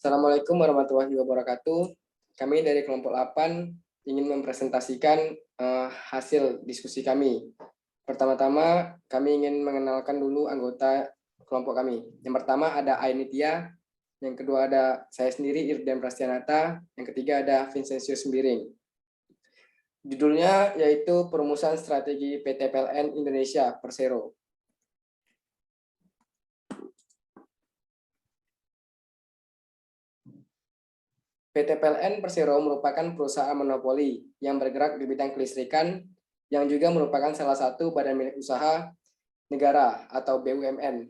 Assalamualaikum warahmatullahi wabarakatuh. Kami dari kelompok 8 ingin mempresentasikan hasil diskusi kami. Pertama-tama, kami ingin mengenalkan dulu anggota kelompok kami. Yang pertama ada Ainitya, yang kedua ada saya sendiri, Irden Prastianata, yang ketiga ada Vincencio Sembiring. Judulnya yaitu Perumusan Strategi PT PLN Indonesia Persero. PT PLN Persero merupakan perusahaan monopoli yang bergerak di bidang kelistrikan yang juga merupakan salah satu badan milik usaha negara atau BUMN.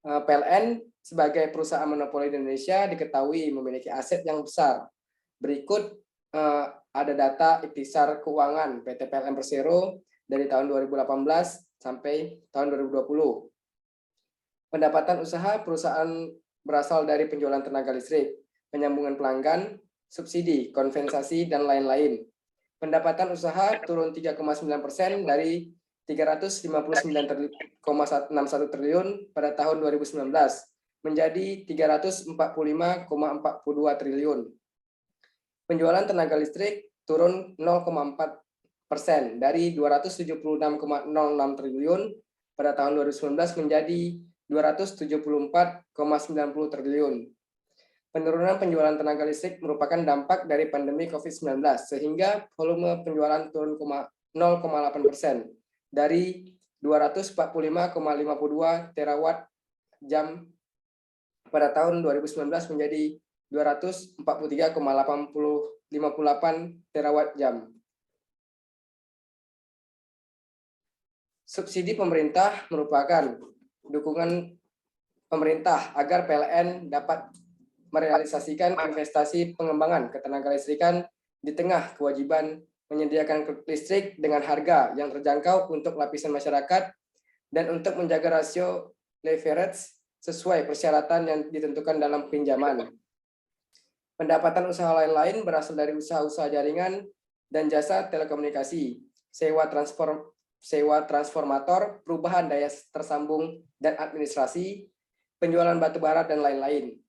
PLN sebagai perusahaan monopoli di Indonesia diketahui memiliki aset yang besar. Berikut ada data ikhtisar keuangan PT PLN Persero dari tahun 2018 sampai tahun 2020. Pendapatan usaha perusahaan berasal dari penjualan tenaga listrik, penyambungan pelanggan, subsidi, kompensasi, dan lain-lain. Pendapatan usaha turun 3,9% dari 359,61 triliun pada tahun 2019 menjadi 345,42 triliun. Penjualan tenaga listrik turun 0,4% dari 276,06 triliun pada tahun 2019 menjadi 274,90 triliun. Penurunan penjualan tenaga listrik merupakan dampak dari pandemi COVID-19, sehingga volume penjualan turun 0,8% dari 245,52 terawatt jam pada tahun 2019 menjadi 243,58 terawatt jam. Subsidi pemerintah merupakan dukungan pemerintah agar PLN dapat merealisasikan investasi pengembangan ketenaga listrikan di tengah kewajiban menyediakan listrik dengan harga yang terjangkau untuk lapisan masyarakat dan untuk menjaga rasio leverage sesuai persyaratan yang ditentukan dalam pinjaman. Pendapatan usaha lain-lain berasal dari usaha-usaha jaringan dan jasa telekomunikasi, sewa transformator, perubahan daya tersambung dan administrasi, penjualan batu bara, dan lain-lain.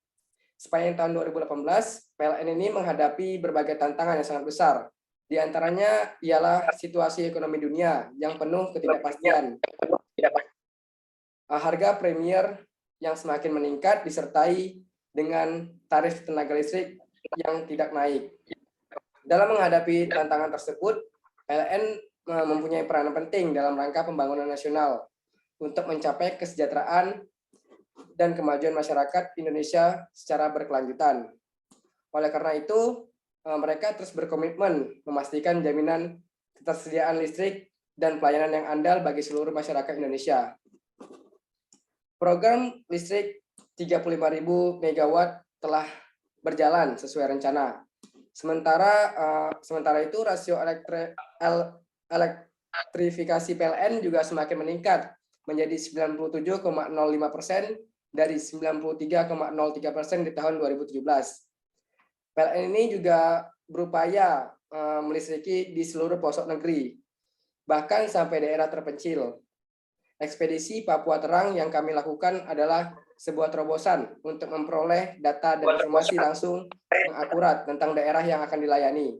Sepanjang tahun 2018, PLN ini menghadapi berbagai tantangan yang sangat besar. Di antaranya ialah situasi ekonomi dunia yang penuh ketidakpastian. Harga premier yang semakin meningkat disertai dengan tarif tenaga listrik yang tidak naik. Dalam menghadapi tantangan tersebut, PLN mempunyai peranan penting dalam rangka pembangunan nasional untuk mencapai kesejahteraan dan kemajuan masyarakat Indonesia secara berkelanjutan. Oleh karena itu, mereka terus berkomitmen memastikan jaminan ketersediaan listrik dan pelayanan yang andal bagi seluruh masyarakat Indonesia. Program listrik 35.000 MW telah berjalan sesuai rencana. Sementara itu, rasio elektrifikasi PLN juga semakin meningkat menjadi 97,05% dari 93,03% di tahun 2017. PLN ini juga berupaya melistriki di seluruh pelosok negeri, bahkan sampai daerah terpencil. Ekspedisi Papua Terang yang kami lakukan adalah sebuah terobosan untuk memperoleh data dan informasi langsung yang akurat tentang daerah yang akan dilayani.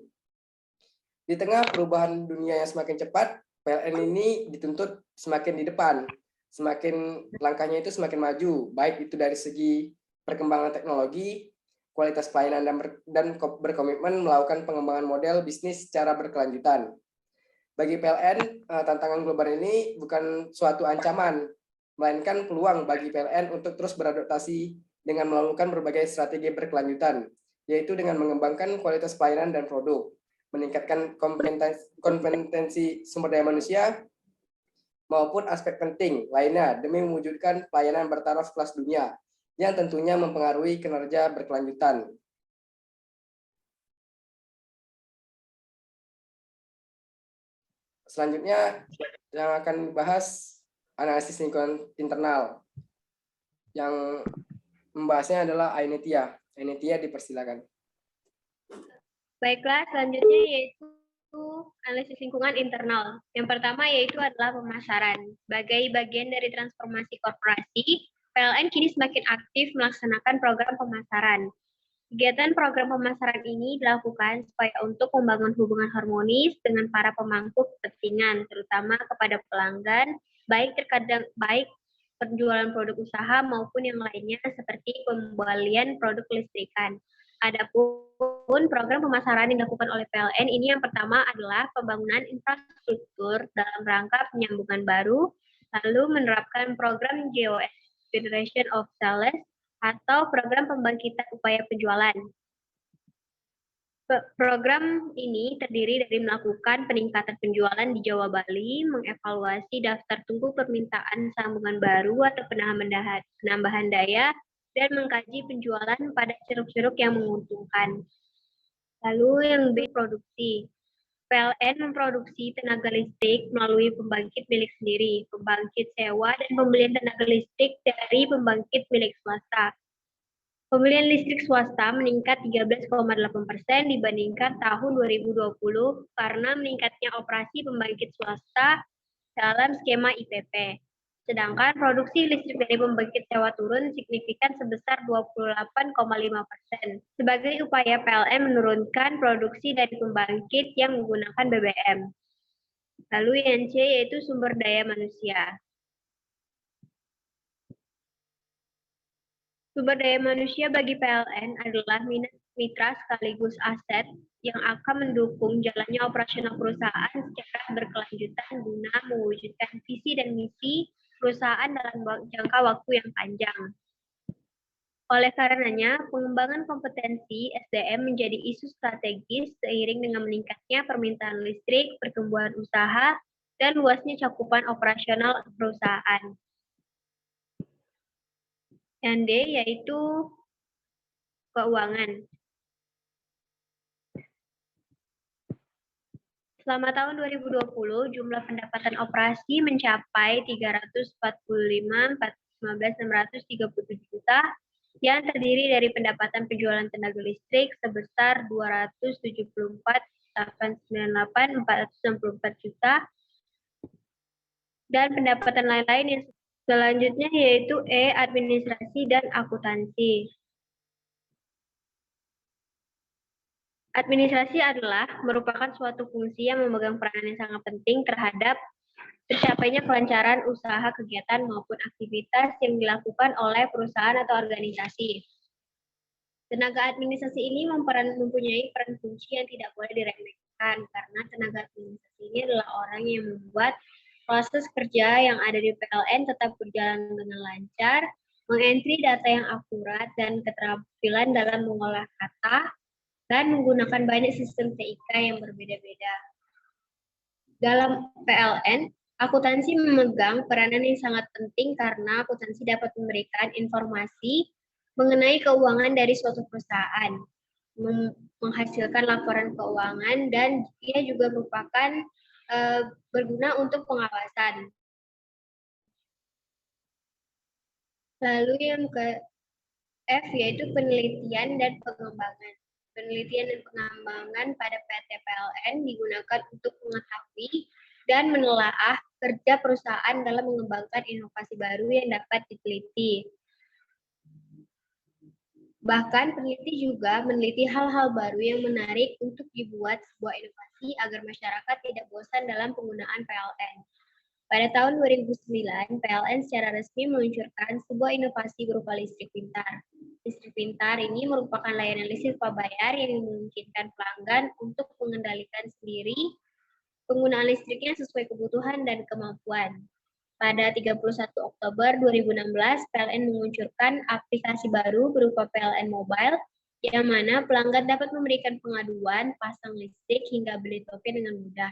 Di tengah perubahan dunia yang semakin cepat, PLN ini dituntut semakin di depan. Langkahnya itu semakin maju, baik itu dari segi perkembangan teknologi, kualitas pelayanan, dan berkomitmen melakukan pengembangan model bisnis secara berkelanjutan. Bagi PLN, tantangan global ini bukan suatu ancaman, melainkan peluang bagi PLN untuk terus beradaptasi dengan melakukan berbagai strategi berkelanjutan, yaitu dengan mengembangkan kualitas pelayanan dan produk, meningkatkan kompetensi sumber daya manusia, maupun aspek penting lainnya demi mewujudkan pelayanan bertaraf kelas dunia yang tentunya mempengaruhi kinerja berkelanjutan. Selanjutnya yang akan dibahas analisis lingkungan internal. Yang membahasnya adalah Ainitya. Ainitya, dipersilakan. Baiklah, selanjutnya yaitu analisis lingkungan internal. Yang pertama yaitu adalah pemasaran. Sebagai bagian dari transformasi korporasi, PLN kini semakin aktif melaksanakan program pemasaran. Kegiatan program pemasaran ini dilakukan supaya untuk membangun hubungan harmonis dengan para pemangku kepentingan, terutama kepada pelanggan, baik penjualan produk usaha maupun yang lainnya seperti pembelian produk listrikan. Adapun program pemasaran yang dilakukan oleh PLN ini yang pertama adalah pembangunan infrastruktur dalam rangka penyambungan baru, lalu menerapkan program GOS, Generation of Sales, atau program pembangkitan upaya penjualan. Program ini terdiri dari melakukan peningkatan penjualan di Jawa Bali, mengevaluasi daftar tunggu permintaan sambungan baru atau penambahan daya, dan mengkaji penjualan pada ceruk-ceruk yang menguntungkan. Lalu yang B, produksi. PLN memproduksi tenaga listrik melalui pembangkit milik sendiri, pembangkit sewa, dan pembelian tenaga listrik dari pembangkit milik swasta. Pembelian listrik swasta meningkat 13,8% dibandingkan tahun 2020 karena meningkatnya operasi pembangkit swasta dalam skema IPP. Sedangkan produksi listrik dari pembangkit sewa turun signifikan sebesar 28,5% sebagai upaya PLN menurunkan produksi dari pembangkit yang menggunakan BBM. Lalu yang C yaitu sumber daya manusia. Sumber daya manusia bagi PLN adalah mitra sekaligus aset yang akan mendukung jalannya operasional perusahaan secara berkelanjutan guna mewujudkan visi dan misi perusahaan dalam jangka waktu yang panjang. Oleh karenanya, pengembangan kompetensi SDM menjadi isu strategis seiring dengan meningkatnya permintaan listrik, pertumbuhan usaha, dan luasnya cakupan operasional perusahaan. Yang D yaitu keuangan. Selama tahun 2020, jumlah pendapatan operasi mencapai 345.415.637 juta yang terdiri dari pendapatan penjualan tenaga listrik sebesar 274.898.464 juta dan pendapatan lain-lain yang selanjutnya yaitu E, administrasi dan akuntansi. Administrasi adalah merupakan suatu fungsi yang memegang peranan yang sangat penting terhadap tercapainya kelancaran usaha, kegiatan, maupun aktivitas yang dilakukan oleh perusahaan atau organisasi. Tenaga administrasi ini mempunyai peran fungsi yang tidak boleh diremehkan karena tenaga administrasi ini adalah orang yang membuat proses kerja yang ada di PLN tetap berjalan dengan lancar, mengentri data yang akurat, dan keterampilan dalam mengolah kata, dan menggunakan banyak sistem TIK yang berbeda-beda. Dalam PLN, akuntansi memegang peranan yang sangat penting karena akuntansi dapat memberikan informasi mengenai keuangan dari suatu perusahaan, menghasilkan laporan keuangan, dan ia juga merupakan berguna untuk pengawasan. Lalu yang ke F yaitu penelitian dan pengembangan. Penelitian dan pengembangan pada PT PLN digunakan untuk mengetahui dan menelaah kerja perusahaan dalam mengembangkan inovasi baru yang dapat diteliti. Bahkan peneliti juga meneliti hal-hal baru yang menarik untuk dibuat sebuah inovasi agar masyarakat tidak bosan dalam penggunaan PLN. Pada tahun 2009, PLN secara resmi meluncurkan sebuah inovasi berupa listrik pintar. Listrik pintar ini merupakan layanan listrik prabayar yang memungkinkan pelanggan untuk mengendalikan sendiri penggunaan listriknya sesuai kebutuhan dan kemampuan. Pada 31 Oktober 2016, PLN meluncurkan aplikasi baru berupa PLN Mobile, yang mana pelanggan dapat memberikan pengaduan, pasang listrik, hingga beli token dengan mudah.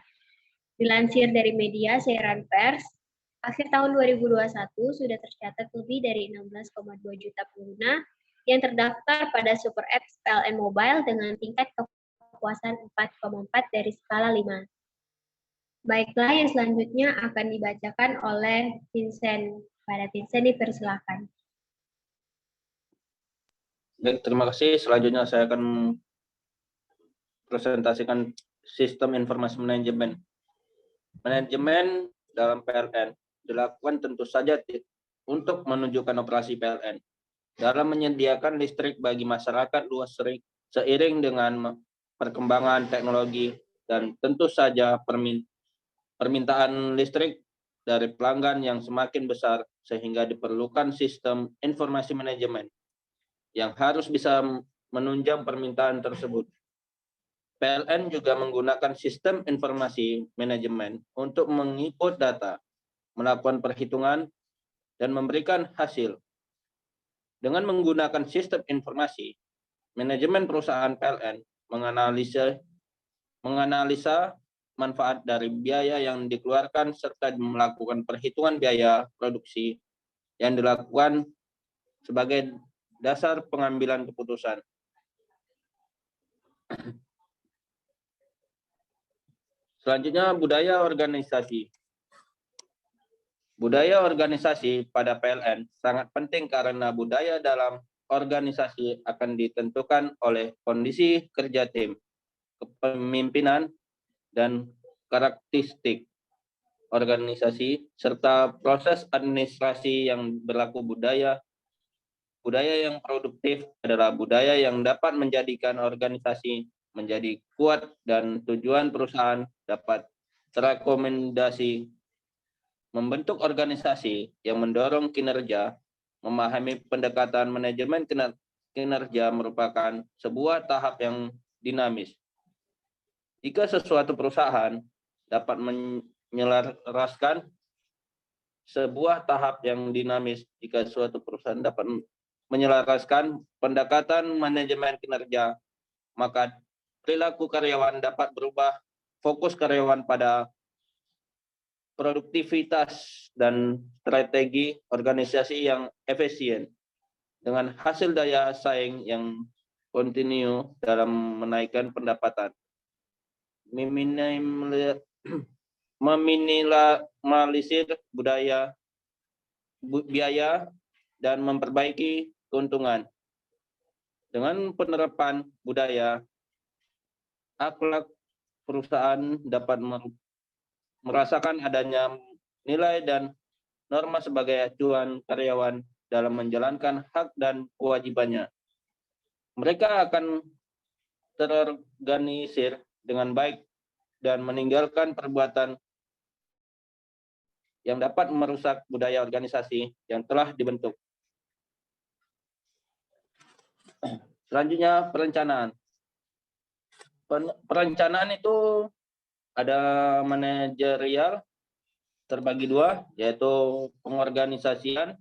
Dilansir dari media siaran pers, akhir tahun 2021 sudah tercatat lebih dari 16,2 juta pengguna yang terdaftar pada Super Apps PLN Mobile dengan tingkat kepuasan 4,4 dari skala 5. Baiklah, yang selanjutnya akan dibacakan oleh Vincent. Pada Vincent dipersilakan. Baik, terima kasih. Selanjutnya saya akan presentasikan sistem informasi manajemen. Manajemen dalam PLN dilakukan tentu saja untuk menunjukkan operasi PLN dalam menyediakan listrik bagi masyarakat luas seiring dengan perkembangan teknologi dan tentu saja permintaan listrik dari pelanggan yang semakin besar sehingga diperlukan sistem informasi manajemen yang harus bisa menunjang permintaan tersebut. PLN juga menggunakan sistem informasi manajemen untuk menginput data, melakukan perhitungan, dan memberikan hasil. Dengan menggunakan sistem informasi, manajemen perusahaan PLN menganalisa manfaat dari biaya yang dikeluarkan serta melakukan perhitungan biaya produksi yang dilakukan sebagai dasar pengambilan keputusan. Selanjutnya, budaya organisasi. Budaya organisasi pada PLN sangat penting karena budaya dalam organisasi akan ditentukan oleh kondisi kerja tim, kepemimpinan, dan karakteristik organisasi, serta proses administrasi yang berlaku. Budaya yang produktif adalah budaya yang dapat menjadikan organisasi menjadi kuat dan tujuan perusahaan dapat terakomodasi. Membentuk organisasi yang mendorong kinerja, memahami pendekatan manajemen kinerja merupakan sebuah tahap yang dinamis. Jika sesuatu perusahaan dapat menyelaraskan sebuah tahap yang dinamis, jika suatu perusahaan dapat menyelaraskan pendekatan manajemen kinerja, maka perilaku karyawan dapat berubah. Fokus karyawan pada produktivitas dan strategi organisasi yang efisien dengan hasil daya saing yang kontinu dalam menaikkan pendapatan, meminimalisir biaya dan memperbaiki keuntungan. Dengan penerapan budaya akhlak, perusahaan dapat merasakan adanya nilai dan norma sebagai acuan karyawan dalam menjalankan hak dan kewajibannya. Mereka akan terorganisir dengan baik dan meninggalkan perbuatan yang dapat merusak budaya organisasi yang telah dibentuk. Selanjutnya, perencanaan. Perencanaan itu ada manajerial terbagi dua, yaitu pengorganisasian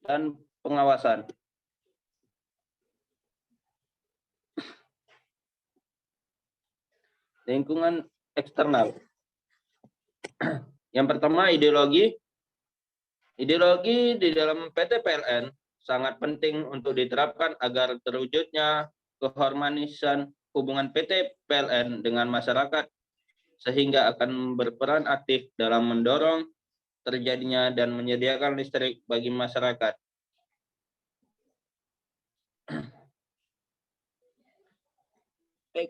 dan pengawasan. Lingkungan eksternal. Yang pertama, ideologi. Ideologi di dalam PT PLN sangat penting untuk diterapkan agar terwujudnya keharmonisan hubungan PT PLN dengan masyarakat, sehingga akan berperan aktif dalam mendorong terjadinya dan menyediakan listrik bagi masyarakat.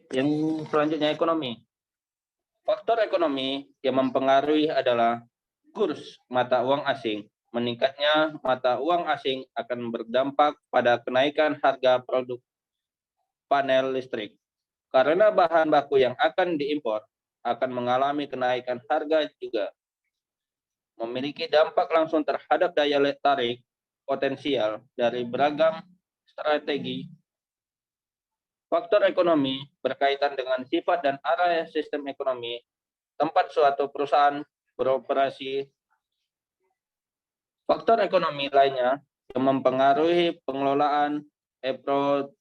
Yang selanjutnya, ekonomi. Faktor ekonomi yang mempengaruhi adalah kurs mata uang asing. Meningkatnya mata uang asing akan berdampak pada kenaikan harga produk panel listrik. Karena bahan baku yang akan diimpor akan mengalami kenaikan harga juga. Memiliki dampak langsung terhadap daya tarik potensial dari beragam strategi. Faktor ekonomi berkaitan dengan sifat dan arah sistem ekonomi tempat suatu perusahaan beroperasi. Faktor ekonomi lainnya yang mempengaruhi pengelolaan rekrutmen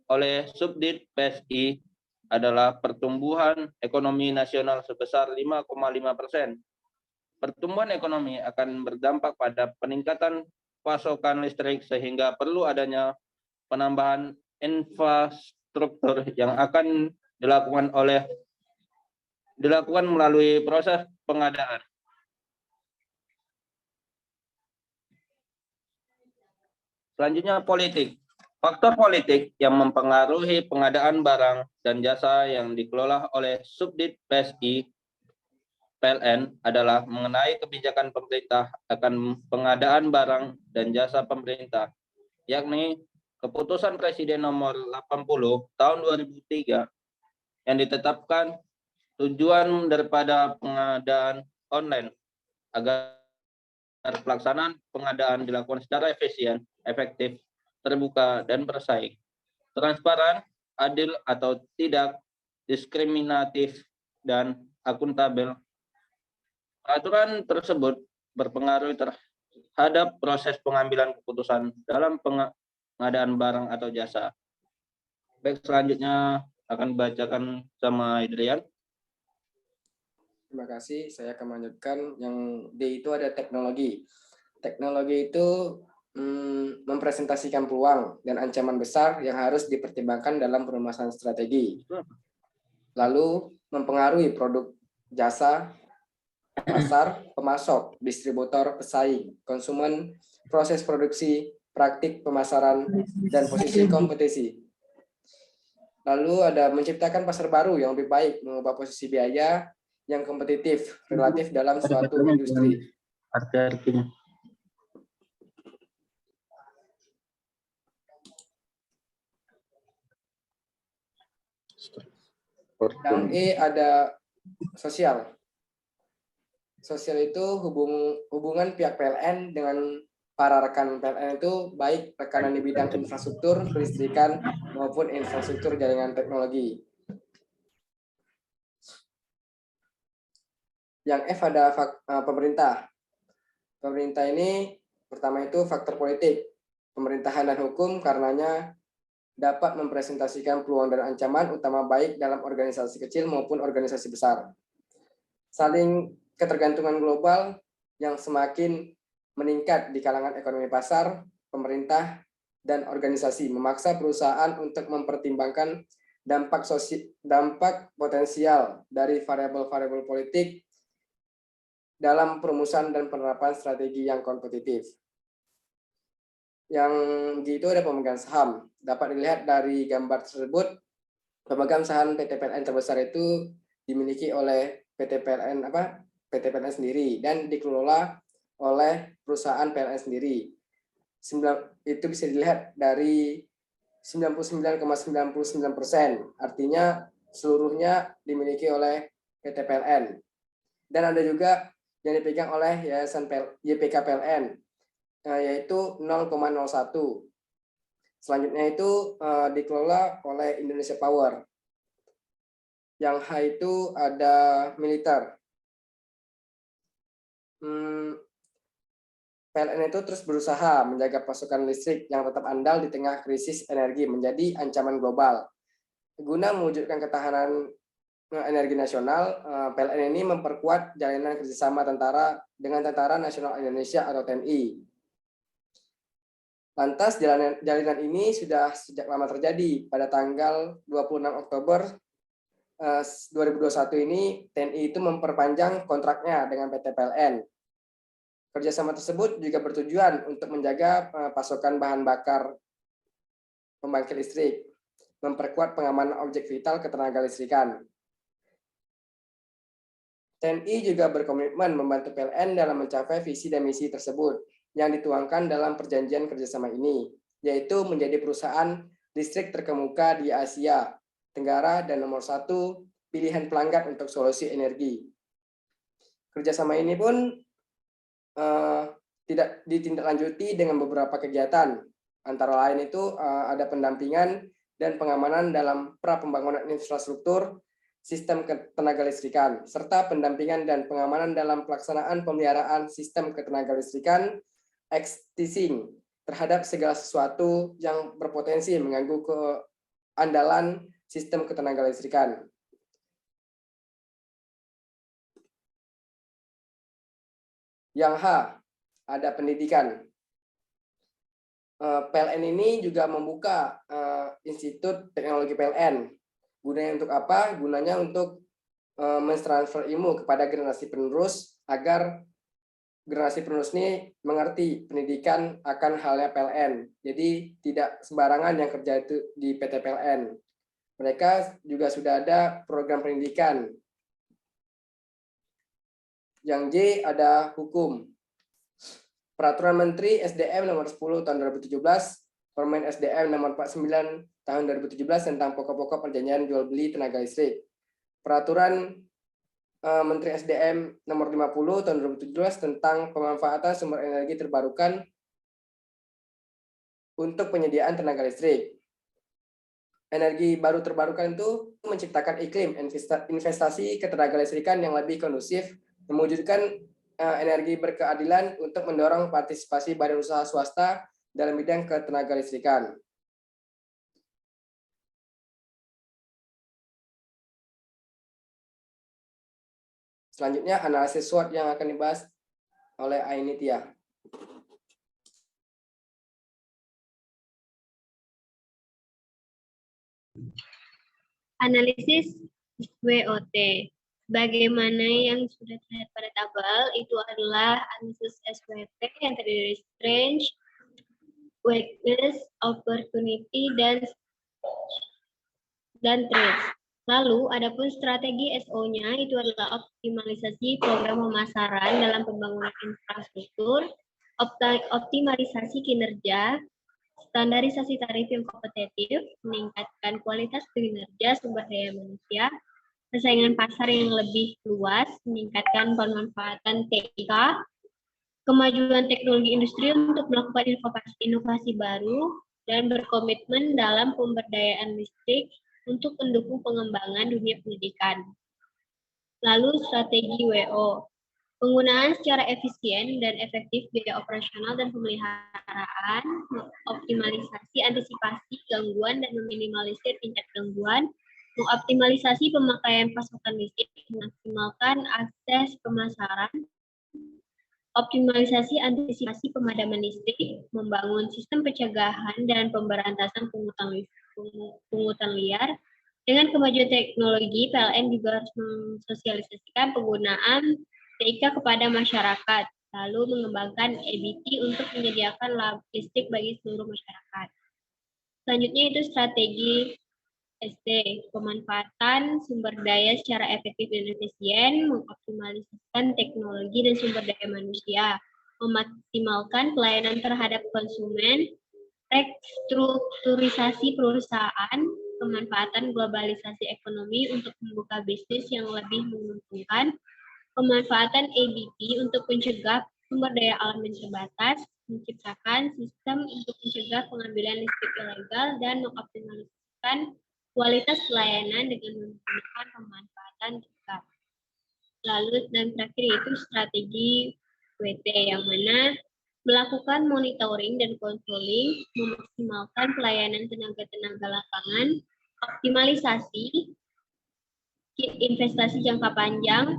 oleh Subdit PSI adalah pertumbuhan ekonomi nasional sebesar 5,5%. Pertumbuhan ekonomi akan berdampak pada peningkatan pasokan listrik sehingga perlu adanya penambahan infrastruktur yang akan dilakukan melalui proses pengadaan. Selanjutnya, politik. Faktor politik yang mempengaruhi pengadaan barang dan jasa yang dikelola oleh Subdit PSI PLN adalah mengenai kebijakan pemerintah akan pengadaan barang dan jasa pemerintah, yakni Keputusan Presiden Nomor 80 Tahun 2003 yang ditetapkan tujuan daripada pengadaan online agar pelaksanaan pengadaan dilakukan secara efisien, efektif, terbuka, dan bersaing, transparan, adil atau tidak diskriminatif, dan akuntabel. Peraturan tersebut berpengaruh terhadap proses pengambilan keputusan dalam pengadaan barang atau jasa. Baik, selanjutnya akan dibacakan sama Adrian. Terima kasih. Saya akan melanjutkan. Yang D itu ada teknologi. Teknologi itu mempresentasikan peluang dan ancaman besar yang harus dipertimbangkan dalam permasalahan strategi. Lalu mempengaruhi produk, jasa, pasar, pemasok, distributor, pesaing, konsumen, proses produksi, praktik pemasaran, dan posisi kompetisi. Lalu ada menciptakan pasar baru yang lebih baik, mengubah posisi biaya yang kompetitif relatif dalam suatu industri. Arti-artinya. Yang E ada sosial. Sosial itu hubungan pihak PLN dengan para rekan PLN itu baik rekanan di bidang infrastruktur, kelistrikan, maupun infrastruktur jaringan teknologi. Yang F ada pemerintah. Pemerintah ini pertama itu faktor politik, pemerintahan dan hukum karenanya dapat mempresentasikan peluang dan ancaman utama baik dalam organisasi kecil maupun organisasi besar. Saling ketergantungan global yang semakin meningkat di kalangan ekonomi pasar, pemerintah, dan organisasi memaksa perusahaan untuk mempertimbangkan dampak potensial dari variabel-variabel politik dalam perumusan dan penerapan strategi yang kompetitif. Yang G itu ada pemegang saham. Dapat dilihat dari gambar tersebut, pemegang saham PT PLN terbesar itu dimiliki oleh PT PLN sendiri dan dikelola oleh perusahaan PLN sendiri. Itu bisa dilihat dari 99,99%, artinya seluruhnya dimiliki oleh PT PLN. Dan ada juga yang dipegang oleh Yayasan YPK PLN, yaitu 0,01. Selanjutnya itu dikelola oleh Indonesia Power. Yang H itu ada militer. PLN itu terus berusaha menjaga pasokan listrik yang tetap andal di tengah krisis energi menjadi ancaman global. Guna mewujudkan ketahanan energi nasional, PLN ini memperkuat jalinan kerjasama dengan Tentara Nasional Indonesia atau TNI. Lantas jalinan ini sudah sejak lama terjadi. Pada tanggal 26 Oktober 2021 ini, TNI itu memperpanjang kontraknya dengan PT PLN. Kerjasama tersebut juga bertujuan untuk menjaga pasokan bahan bakar pembangkit listrik, memperkuat pengamanan objek vital ketenaga listrikan. TNI juga berkomitmen membantu PLN dalam mencapai visi dan misi tersebut yang dituangkan dalam perjanjian kerjasama ini, yaitu menjadi perusahaan listrik terkemuka di Asia Tenggara dan nomor 1 pilihan pelanggan untuk solusi energi. Kerjasama ini pun tidak ditindaklanjuti dengan beberapa kegiatan, antara lain itu ada pendampingan dan pengamanan dalam pra-pembangunan infrastruktur sistem ketenaga listrikan, serta pendampingan dan pengamanan dalam pelaksanaan pemeliharaan sistem ketenaga listrikan existing terhadap segala sesuatu yang berpotensi mengganggu keandalan sistem ketenaga listrikan. Yang H, ada pendidikan. PLN ini juga membuka Institut Teknologi PLN. Gunanya untuk apa? Gunanya untuk mentransfer ilmu kepada generasi penerus agar generasi penerus ini mengerti pendidikan akan halnya PLN. Jadi tidak sembarangan yang kerja itu di PT PLN. Mereka juga sudah ada program pendidikan Yang J ada hukum. Peraturan Menteri SDM nomor 10 tahun 2017, Permen SDM nomor 49 tahun 2017 tentang pokok-pokok perjanjian jual beli tenaga listrik. Peraturan Menteri SDM nomor 50 tahun 2017 tentang pemanfaatan sumber energi terbarukan untuk penyediaan tenaga listrik. Energi baru terbarukan itu menciptakan iklim investasi ketenaga listrikan yang lebih kondusif, mewujudkan energi berkeadilan untuk mendorong partisipasi badan usaha swasta dalam bidang ketenaga listrikan. Selanjutnya analisis SWOT yang akan dibahas oleh Ainitia. Analisis SWOT. Bagaimana yang sudah terlihat pada tabel, itu adalah analisis SWOT yang terdiri dari strength, weakness, opportunity, dan threats. Lalu, adapun strategi SO-nya itu adalah optimalisasi program pemasaran dalam pembangunan infrastruktur, optimalisasi kinerja, standarisasi tarif yang kompetitif, meningkatkan kualitas kinerja sumber daya manusia, persaingan pasar yang lebih luas, meningkatkan pemanfaatan TIK, kemajuan teknologi industri untuk melakukan inovasi baru, dan berkomitmen dalam pemberdayaan listrik untuk mendukung pengembangan dunia pendidikan. Lalu strategi WO. Penggunaan secara efisien dan efektif biaya operasional dan pemeliharaan, optimalisasi antisipasi gangguan dan meminimalisir tingkat gangguan, mengoptimalisasi pemakaian pasokan listrik, memaksimalkan akses pemasaran, optimalisasi antisipasi pemadaman listrik, membangun sistem pencegahan dan pemberantasan pungutan liar. Dengan kemajuan teknologi, PLN juga harus mensosialisasikan penggunaan TIK kepada masyarakat, lalu mengembangkan EBT untuk menyediakan listrik bagi seluruh masyarakat. Selanjutnya itu strategi SD, pemanfaatan sumber daya secara efektif dan efisien, mengoptimalisasikan teknologi dan sumber daya manusia, memaksimalkan pelayanan terhadap konsumen, restrukturisasi perusahaan, pemanfaatan globalisasi ekonomi untuk membuka bisnis yang lebih menguntungkan, pemanfaatan EBT untuk mencegah sumber daya alam yang terbatas, menciptakan sistem untuk mencegah pengambilan listrik ilegal, dan mengoptimalisasikan kualitas pelayanan dengan menggunakan pemanfaatan TIK. Lalu dan terakhir itu strategi WT yang mana melakukan monitoring dan controlling, memaksimalkan pelayanan tenaga lapangan, optimalisasi investasi jangka panjang,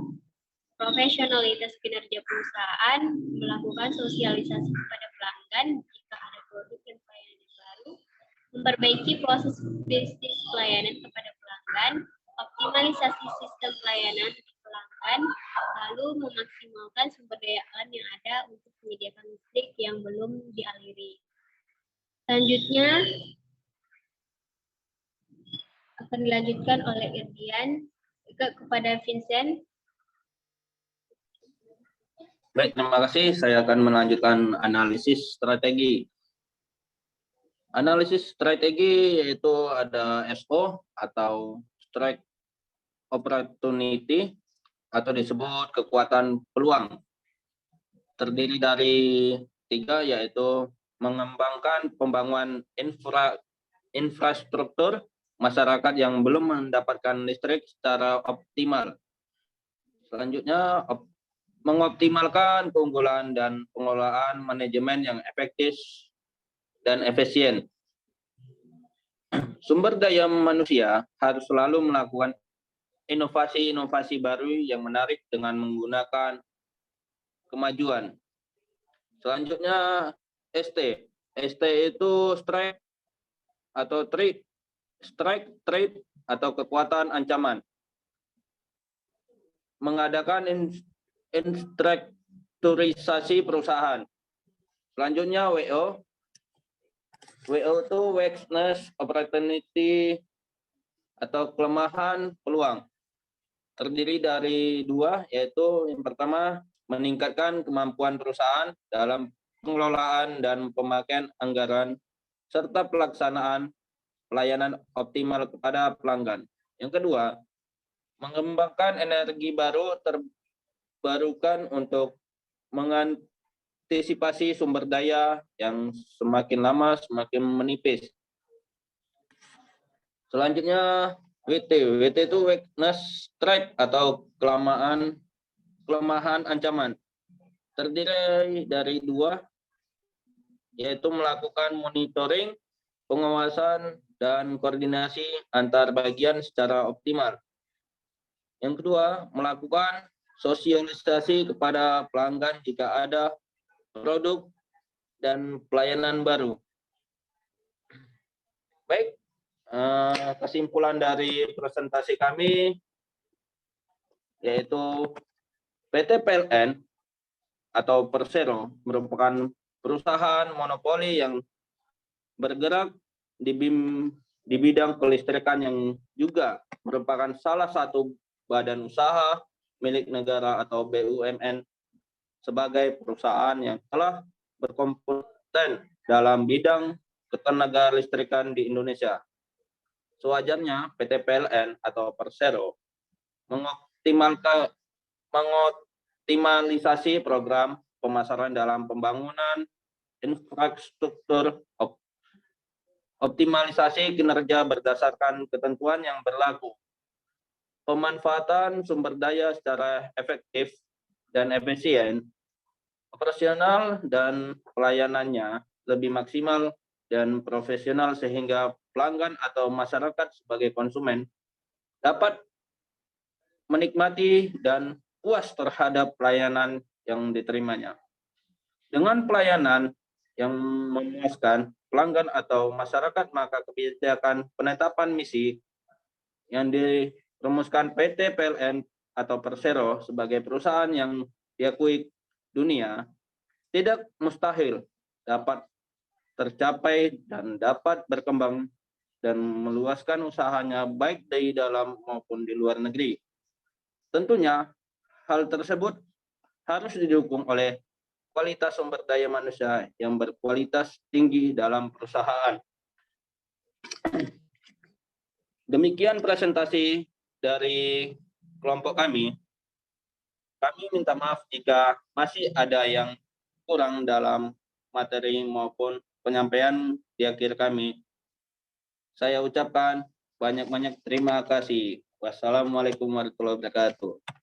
profesionalitas kinerja perusahaan, melakukan sosialisasi kepada pelanggan jika ada produk dan pelayanan yang baru, memperbaiki proses bisnis pelayanan kepada pelanggan, optimalisasi sistem pelayanan di pelanggan, lalu memaksimalkan sumber daya alam yang ada untuk menyediakan listrik yang belum dialiri. Selanjutnya akan dilanjutkan oleh Irdian kepada Vincent. Baik, terima kasih. Saya akan melanjutkan analisis strategi. Analisis strategi yaitu ada SO atau Strike Opportunity atau disebut kekuatan peluang. Terdiri dari 3 yaitu mengembangkan pembangunan infrastruktur masyarakat yang belum mendapatkan listrik secara optimal. Selanjutnya mengoptimalkan keunggulan dan pengelolaan manajemen yang efektif dan efisien. Sumber daya manusia harus selalu melakukan inovasi-inovasi baru yang menarik dengan menggunakan kemajuan. Selanjutnya ST. ST itu strike atau trade, atau kekuatan ancaman. Mengadakan instrukturisasi perusahaan. Selanjutnya WO. WO itu weakness, opportunity, atau kelemahan, peluang. terdiri dari dua, yaitu yang pertama meningkatkan kemampuan perusahaan dalam pengelolaan dan pemakaian anggaran serta pelaksanaan pelayanan optimal kepada pelanggan. Yang kedua, mengembangkan energi baru terbarukan untuk mengantisipasi sumber daya yang semakin lama semakin menipis. Selanjutnya, WT itu weakness threat atau kelemahan ancaman. Terdiri dari dua, yaitu melakukan monitoring, pengawasan, dan koordinasi antar bagian secara optimal. Yang kedua, melakukan sosialisasi kepada pelanggan jika ada produk dan pelayanan baru. Baik, kesimpulan dari presentasi kami yaitu PT PLN atau Persero merupakan perusahaan monopoli yang bergerak di bidang kelistrikan yang juga merupakan salah satu badan usaha milik negara atau BUMN sebagai perusahaan yang telah berkompeten dalam bidang ketenaga listrikan di Indonesia. Sewajarnya PT PLN atau Persero mengoptimalisasi program pemasaran dalam pembangunan infrastruktur, optimalisasi kinerja berdasarkan ketentuan yang berlaku, pemanfaatan sumber daya secara efektif dan efisien, operasional dan pelayanannya lebih maksimal dan profesional sehingga pelanggan atau masyarakat sebagai konsumen dapat menikmati dan puas terhadap pelayanan yang diterimanya. Dengan pelayanan yang memuaskan pelanggan atau masyarakat, maka kebijakan penetapan misi yang dirumuskan PT PLN atau Persero sebagai perusahaan yang diakui dunia tidak mustahil dapat tercapai dan dapat berkembang dan meluaskan usahanya baik di dalam maupun di luar negeri. Tentunya hal tersebut harus didukung oleh kualitas sumber daya manusia yang berkualitas tinggi dalam perusahaan. Demikian presentasi dari kelompok kami. Kami minta maaf jika masih ada yang kurang dalam materi maupun penyampaian di akhir kami. Saya ucapkan banyak-banyak terima kasih. Wassalamualaikum warahmatullahi wabarakatuh.